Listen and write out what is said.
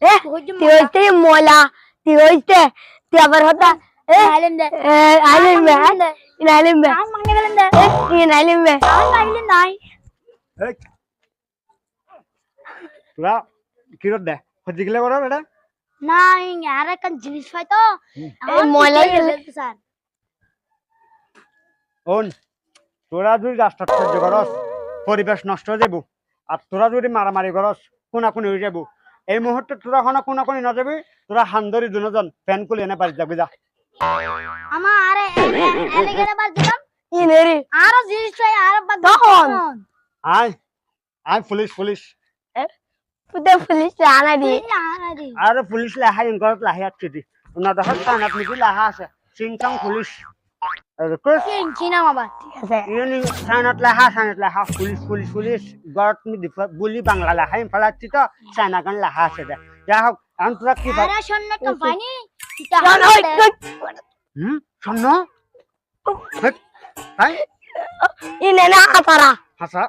তুই হইতে মোলা তুই হইতে তুই আবার হতা তোরা কিরত দে হজি গেলে করো এটা না আর একটা জিনিস পাই তো ময়লা স্যার ওন তোরা যদি রাস্তা সহ্য করস পরিবেশ নষ্ট হয়ে যাব আর তোরা যদি মারামারি করস কোনাকুনি হয়ে যাব এই মুহূর্তে তোরা কোনাকুনি না যাবি তোরা হান্দরি দুজন ফ্যান খুলে এনে বাড়ি যাবি যা আমা আরে এলে গেলে বার দিলাম ইনেরি আর জিনিস পাই আর বাদ তখন আয় আয় পুলিশ পুতে পুলিশ আনা দি আরে পুলিশ লাহা ইনকরত লাহি আছে দি না দেখো কান আপনি কি লাহা আছে সিংচাং পুলিশ কস চিনা বাবা ঠিক আছে ইনি সানাত লাহা পুলিশ গড়ত মি দিফা বলি বাংলা লাহা ইনফালাচ্ছি তো সানা গান লাহা আছে দে যা হোক আন তোরা কি আরে শোন কোম্পানি শোন হাই ইনে না আতারা হাসা